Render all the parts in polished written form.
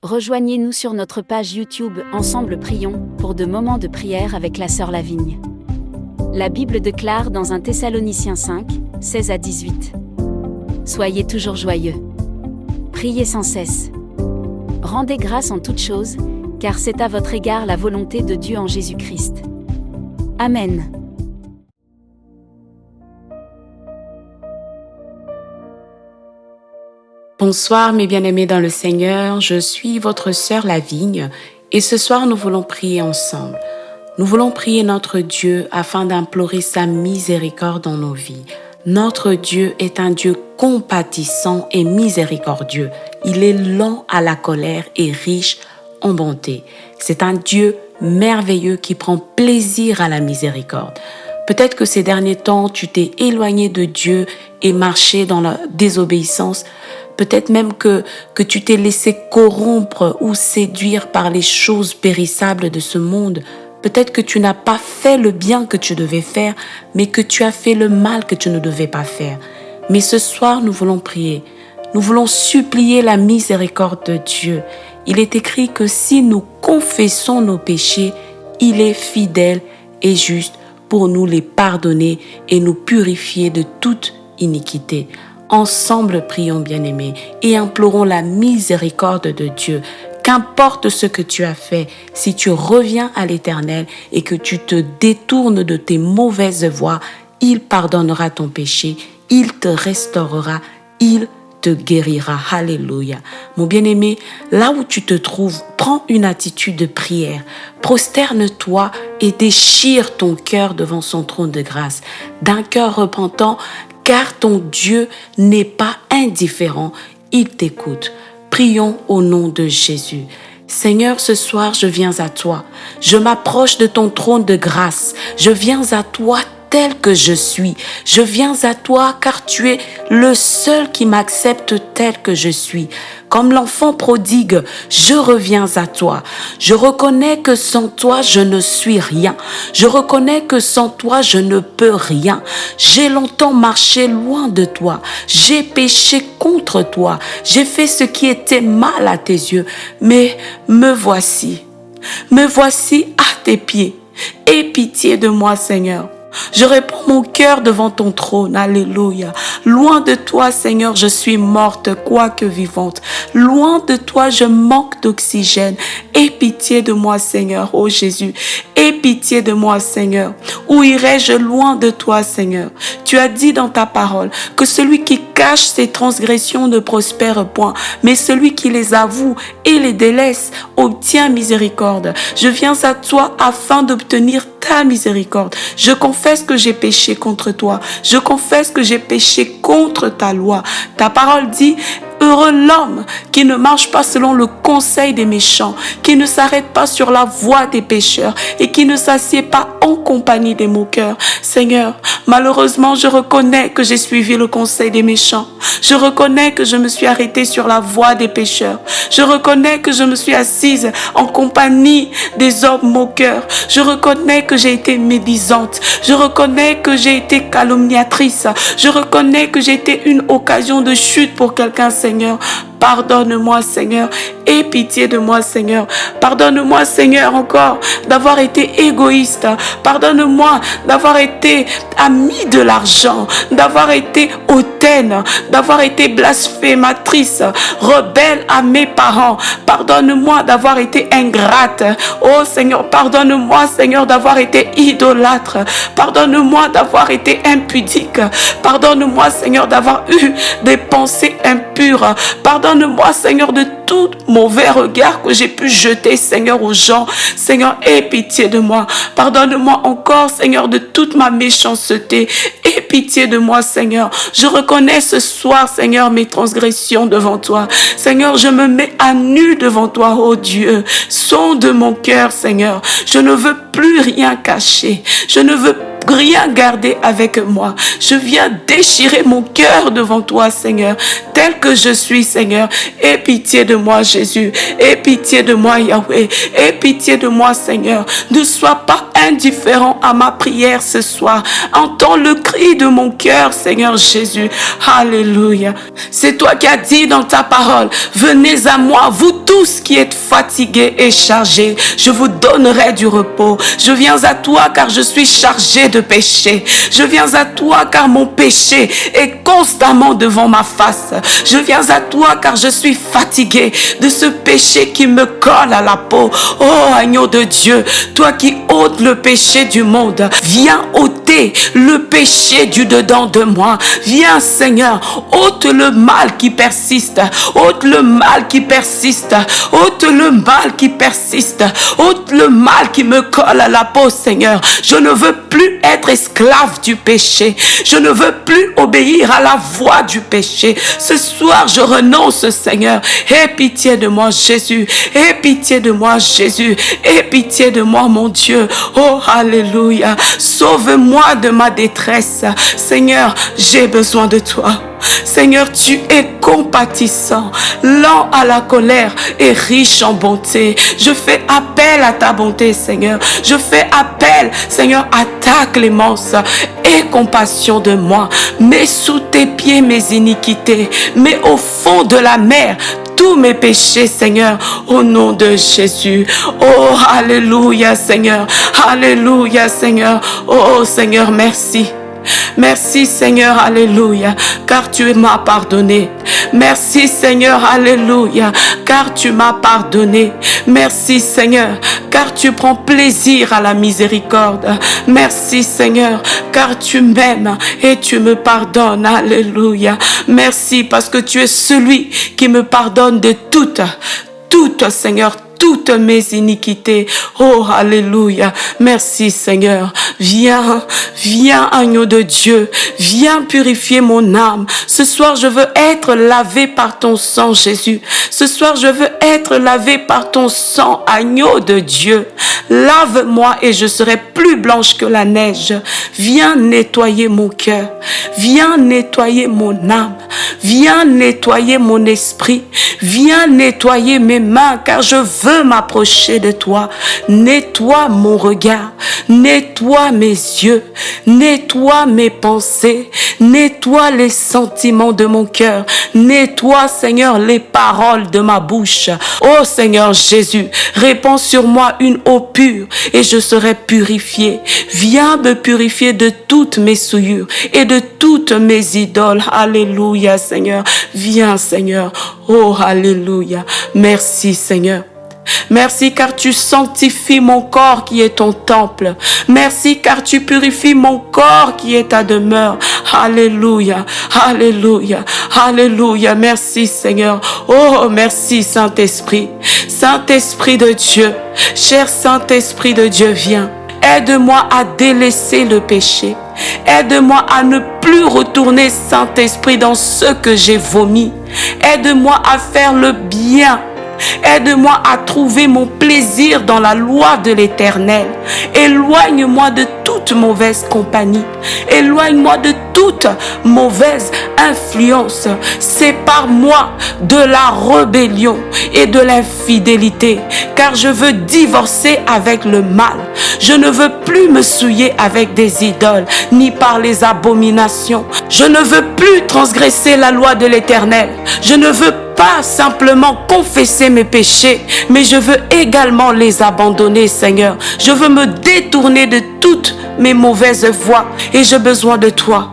Rejoignez-nous sur notre page YouTube Ensemble Prions pour de moments de prière avec la sœur Lavigne. La Bible déclare dans 1 Thessaloniciens 5, 16 à 18. Soyez toujours joyeux. Priez sans cesse. Rendez grâce en toutes choses, car c'est à votre égard la volonté de Dieu en Jésus-Christ. Amen. Bonsoir mes bien-aimés dans le Seigneur, je suis votre sœur Lavigne et ce soir nous voulons prier ensemble. Nous voulons prier notre Dieu afin d'implorer sa miséricorde dans nos vies. Notre Dieu est un Dieu compatissant et miséricordieux. Il est lent à la colère et riche en bonté. C'est un Dieu merveilleux qui prend plaisir à la miséricorde. Peut-être que ces derniers temps, tu t'es éloigné de Dieu et marché dans la désobéissance. Peut-être même que tu t'es laissé corrompre ou séduire par les choses périssables de ce monde. Peut-être que tu n'as pas fait le bien que tu devais faire, mais que tu as fait le mal que tu ne devais pas faire. Mais ce soir, nous voulons prier. Nous voulons supplier la miséricorde de Dieu. Il est écrit que si nous confessons nos péchés, il est fidèle et juste pour nous les pardonner et nous purifier de toute iniquité. Ensemble, prions, bien-aimés, et implorons la miséricorde de Dieu. Qu'importe ce que tu as fait, si tu reviens à l'Éternel et que tu te détournes de tes mauvaises voies, il pardonnera ton péché, il te restaurera, il te guérira. Alléluia. Mon bien-aimé, là où tu te trouves, prends une attitude de prière. Prosterne-toi et déchire ton cœur devant son trône de grâce. D'un cœur repentant, car ton Dieu n'est pas indifférent, il t'écoute. Prions au nom de Jésus. Seigneur, ce soir, je viens à toi. Je m'approche de ton trône de grâce. Je viens à toi tel que je suis. Je viens à toi car tu es le seul qui m'accepte tel que je suis. Comme l'enfant prodigue, je reviens à toi. Je reconnais que sans toi, je ne suis rien. Je reconnais que sans toi, je ne peux rien. J'ai longtemps marché loin de toi. J'ai péché contre toi. J'ai fait ce qui était mal à tes yeux. Mais me voici. Me voici à tes pieds. Aie pitié de moi, Seigneur. Je réponds mon cœur devant ton trône. Alléluia. Loin de toi, Seigneur, je suis morte, quoique vivante. Loin de toi, je manque d'oxygène. Aie pitié de moi, Seigneur, ô Jésus. Aie pitié de moi, Seigneur. Où irais-je loin de toi, Seigneur? Tu as dit dans ta parole que celui qui cache ses transgressions ne prospère point, mais celui qui les avoue et les délaisse obtient miséricorde. Je viens à toi afin d'obtenir ta miséricorde. Je confesse que j'ai péché contre toi. Je confesse que j'ai péché contre ta loi. Ta parole dit: heureux l'homme qui ne marche pas selon le conseil des méchants, qui ne s'arrête pas sur la voie des pécheurs et qui ne s'assied pas en compagnie des moqueurs. Seigneur, malheureusement, je reconnais que j'ai suivi le conseil des méchants. Je reconnais que je me suis arrêtée sur la voie des pécheurs. Je reconnais que je me suis assise en compagnie des hommes moqueurs. Je reconnais que j'ai été médisante. Je reconnais que j'ai été calomniatrice. Je reconnais que j'ai été une occasion de chute pour quelqu'un, Seigneur. Pardonne-moi, Seigneur. Aie pitié de moi, Seigneur. Pardonne-moi, Seigneur, encore d'avoir été égoïste. Pardonne-moi d'avoir été ami de l'argent, d'avoir été hautaine, d'avoir été blasphématrice, rebelle à mes parents. Pardonne-moi d'avoir été ingrate. Oh Seigneur, pardonne-moi, Seigneur, d'avoir été idolâtre. Pardonne-moi d'avoir été impudique. Pardonne-moi, Seigneur, d'avoir eu des pensées impures. Pardonne-moi, Seigneur, de tout mauvais regard que j'ai pu jeter, Seigneur, aux gens. Seigneur, aie pitié de moi. Pardonne-moi encore, Seigneur, de toute ma méchanceté. Aie pitié de moi, Seigneur. Je reconnais ce soir, Seigneur, mes transgressions devant toi. Seigneur, je me mets à nu devant toi, oh Dieu. Sonde mon cœur, Seigneur. Je ne veux plus rien cacher. Je ne veux rien garder avec moi. Je viens déchirer mon cœur devant toi, Seigneur, tel que je suis, Seigneur. Aie pitié de moi, Jésus. Aie pitié de moi, Yahweh. Aie pitié de moi, Seigneur. Ne sois pas indifférent à ma prière ce soir. Entends le cri de mon cœur, Seigneur Jésus. Alléluia. C'est toi qui as dit dans ta parole, venez à moi, vous tous qui êtes fatigués et chargés, je vous donnerai du repos. Je viens à toi car je suis chargé de péché. Je viens à toi car mon péché est constamment devant ma face. Je viens à toi car je suis fatigué de ce péché qui me colle à la peau. Oh agneau de Dieu, toi qui ôtes le péché du monde, viens ôter le péché du dedans de moi. Viens Seigneur, ôte le mal qui persiste, ôte le mal qui persiste, ôte le mal qui persiste, ôte le mal qui me colle à la peau Seigneur. Je ne veux plus être esclave du péché, je ne veux plus obéir à la voix du péché. Ce soir je renonce Seigneur. Aie pitié de moi Jésus, aie pitié de moi Jésus, aie pitié de moi mon Dieu. Oh alléluia, sauve-moi de ma détresse. Seigneur, j'ai besoin de toi. Seigneur, tu es compatissant, lent à la colère et riche en bonté. Je fais appel à ta bonté, Seigneur. Je fais appel, Seigneur, à ta clémence. Aie compassion de moi. Mets sous tes pieds mes iniquités. Mets au fond de la mer tous mes péchés, Seigneur, au nom de Jésus. Oh, alléluia, Seigneur. Alléluia, Seigneur. Oh, Seigneur, merci. Merci Seigneur, alléluia, car tu m'as pardonné. Merci Seigneur, alléluia, car tu m'as pardonné. Merci Seigneur, car tu prends plaisir à la miséricorde. Merci Seigneur, car tu m'aimes et tu me pardonnes, alléluia. Merci parce que tu es celui qui me pardonne de toutes, Seigneur, toutes mes iniquités. Oh, alléluia. Merci, Seigneur. Viens, viens, agneau de Dieu. Viens purifier mon âme. Ce soir, je veux être lavé par ton sang, Jésus. Ce soir, je veux être lavé par ton sang, agneau de Dieu. Lave-moi et je serai plus blanche que la neige. Viens nettoyer mon cœur. Viens nettoyer mon âme. Viens nettoyer mon esprit. Viens nettoyer mes mains car je veux m'approcher de toi. Nettoie mon regard. Nettoie mes yeux. Nettoie mes pensées. Nettoie les sentiments de mon cœur. Nettoie, Seigneur, les paroles de ma bouche. Oh Seigneur Jésus, répands sur moi une eau pure et je serai purifié. Viens me purifier de toutes mes souillures et de toutes mes idoles. Alléluia, Seigneur. Viens, Seigneur. Oh, alléluia. Merci, Seigneur. Merci car tu sanctifies mon corps qui est ton temple. Merci car tu purifies mon corps qui est ta demeure. Alléluia, alléluia, alléluia. Merci Seigneur. Oh, merci Saint-Esprit. Saint-Esprit de Dieu, cher Saint-Esprit de Dieu, viens. Aide-moi à délaisser le péché. Aide-moi à ne plus retourner, Saint-Esprit, dans ce que j'ai vomi. Aide-moi à faire le bien. Aide-moi à trouver mon plaisir dans la loi de l'Éternel. Éloigne-moi de toute mauvaise compagnie. Éloigne-moi de toute mauvaise influence. Sépare-moi de la rébellion et de l'infidélité, car je veux divorcer avec le mal. Je ne veux plus me souiller avec des idoles, ni par les abominations. Je ne veux plus transgresser la loi de l'Éternel. Je ne veux pas simplement confesser mes péchés, mais je veux également les abandonner, Seigneur. Je veux me détourner de toutes mes mauvaises voies et j'ai besoin de toi.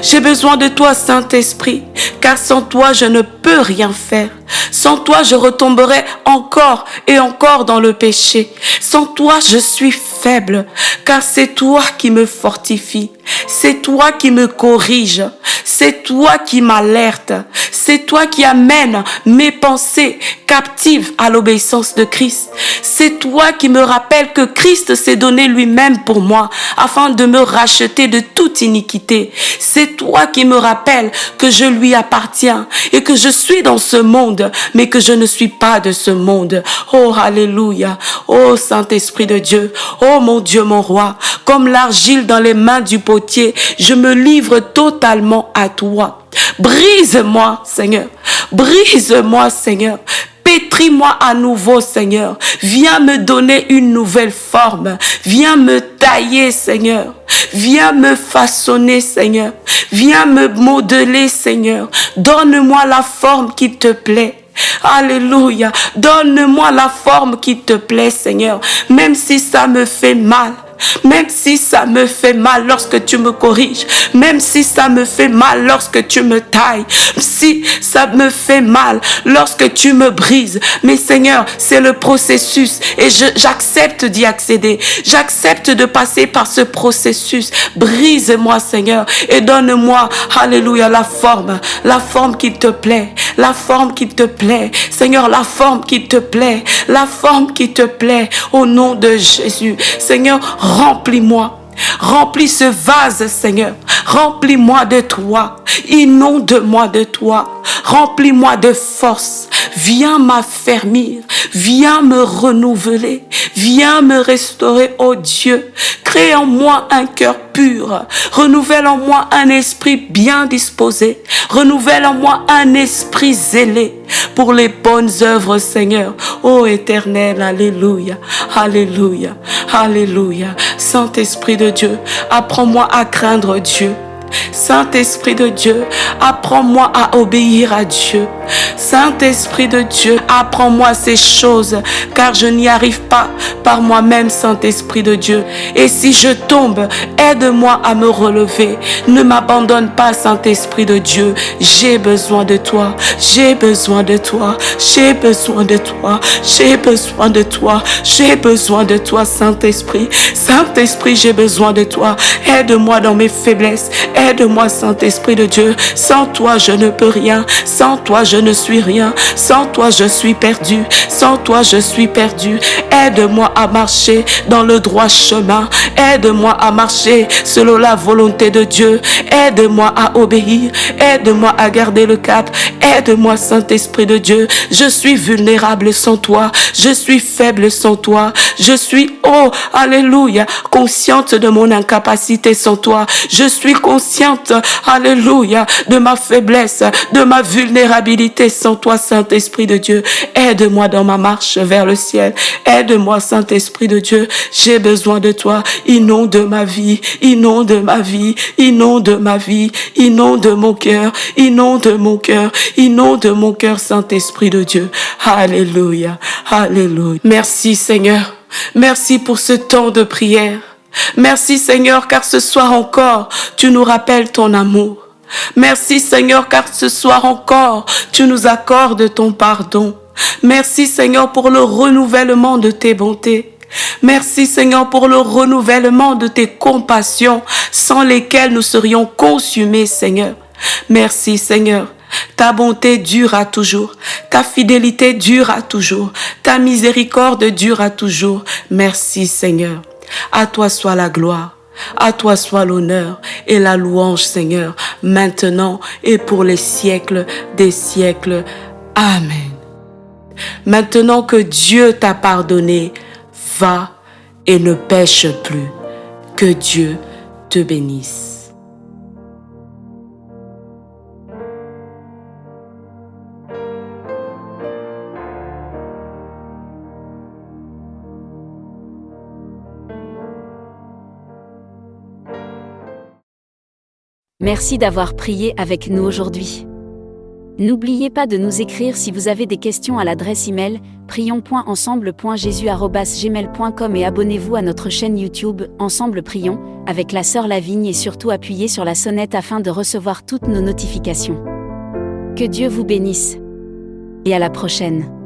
J'ai besoin de toi, Saint-Esprit, car sans toi, je ne peux rien faire. Sans toi, je retomberai encore et encore dans le péché. Sans toi, je suis faible, car c'est toi qui me fortifie. C'est toi qui me corrige. C'est toi qui m'alerte. C'est toi qui amène mes pensées captives à l'obéissance de Christ. C'est toi qui me rappelle que Christ s'est donné lui-même pour moi afin de me racheter de toute iniquité. C'est toi qui me rappelle que je lui appartiens et que je suis dans ce monde, mais que je ne suis pas de ce monde. Oh, alléluia. Oh, Saint-Esprit de Dieu. Oh, mon Dieu, mon roi. Comme l'argile dans les mains du potier, je me livre totalement à toi. Brise-moi, Seigneur. Brise-moi, Seigneur. Pétris-moi à nouveau, Seigneur. Viens me donner une nouvelle forme. Viens me tailler, Seigneur. Viens me façonner, Seigneur. Viens me modeler, Seigneur. Donne-moi la forme qui te plaît. Alléluia. Donne-moi la forme qui te plaît, Seigneur. Même si ça me fait mal. Même si ça me fait mal lorsque tu me corriges, même si ça me fait mal lorsque tu me tailles, si ça me fait mal lorsque tu me brises, mais Seigneur, c'est le processus et j'accepte d'y accéder. J'accepte de passer par ce processus. Brise-moi, Seigneur, et donne-moi, alléluia, la forme qui te plaît, la forme qui te plaît. Seigneur, la forme qui te plaît, la forme qui te plaît, au nom de Jésus. Seigneur, remplis-moi. Remplis ce vase, Seigneur. Remplis-moi de toi. Inonde-moi de toi. Remplis-moi de force. Viens m'affermir. Viens me renouveler. Viens me restaurer, ô Dieu. Crée en moi un cœur pur. Renouvelle en moi un esprit bien disposé. Renouvelle en moi un esprit zélé pour les bonnes œuvres, Seigneur. Ô Éternel, alléluia, alléluia, alléluia. Saint-Esprit de Dieu, apprends-moi à craindre Dieu. Saint-Esprit de Dieu, apprends-moi à obéir à Dieu. Saint-Esprit de Dieu, apprends-moi ces choses, car je n'y arrive pas par moi-même, Saint-Esprit de Dieu. Et si je tombe, aide-moi à me relever. Ne m'abandonne pas, Saint-Esprit de Dieu. J'ai besoin de toi. J'ai besoin de toi. J'ai besoin de toi. J'ai besoin de toi. J'ai besoin de toi, Saint-Esprit. Saint-Esprit, j'ai besoin de toi. Aide-moi dans mes faiblesses. Aide-moi, Saint-Esprit de Dieu. Sans toi, je ne peux rien. Sans toi, je ne suis rien. Sans toi, je suis perdu. Sans toi, je suis perdu. Aide-moi à marcher dans le droit chemin. Aide-moi à marcher selon la volonté de Dieu. Aide-moi à obéir. Aide-moi à garder le cap. Aide-moi, Saint-Esprit de Dieu. Je suis vulnérable sans toi. Je suis faible sans toi. Je suis, oh, alléluia, consciente de mon incapacité sans toi. Je suis consciente, alléluia, de ma faiblesse, de ma vulnérabilité sans toi, Saint-Esprit de Dieu. Aide-moi dans ma marche vers le ciel. Aide-moi, Saint-Esprit de Dieu. J'ai besoin de toi. Inonde ma vie, inonde ma vie, inonde ma vie, inonde mon cœur, inonde mon cœur, inonde mon cœur, Saint-Esprit de Dieu. Alléluia, alléluia. Merci, Seigneur. Merci pour ce temps de prière. Merci, Seigneur, car ce soir encore, tu nous rappelles ton amour. Merci, Seigneur, car ce soir encore, tu nous accordes ton pardon. Merci, Seigneur, pour le renouvellement de tes bontés. Merci, Seigneur, pour le renouvellement de tes compassions, sans lesquelles nous serions consumés, Seigneur. Merci, Seigneur. Ta bonté dure à toujours, ta fidélité dure à toujours, ta miséricorde dure à toujours. Merci, Seigneur. À toi soit la gloire, à toi soit l'honneur et la louange, Seigneur, maintenant et pour les siècles des siècles. Amen. Maintenant que Dieu t'a pardonné, va et ne pêche plus. Que Dieu te bénisse. Merci d'avoir prié avec nous aujourd'hui. N'oubliez pas de nous écrire si vous avez des questions à l'adresse email prions.ensemble.jesus@gmail.com et abonnez-vous à notre chaîne YouTube Ensemble Prions avec la sœur Lavigne et surtout appuyez sur la sonnette afin de recevoir toutes nos notifications. Que Dieu vous bénisse et à la prochaine.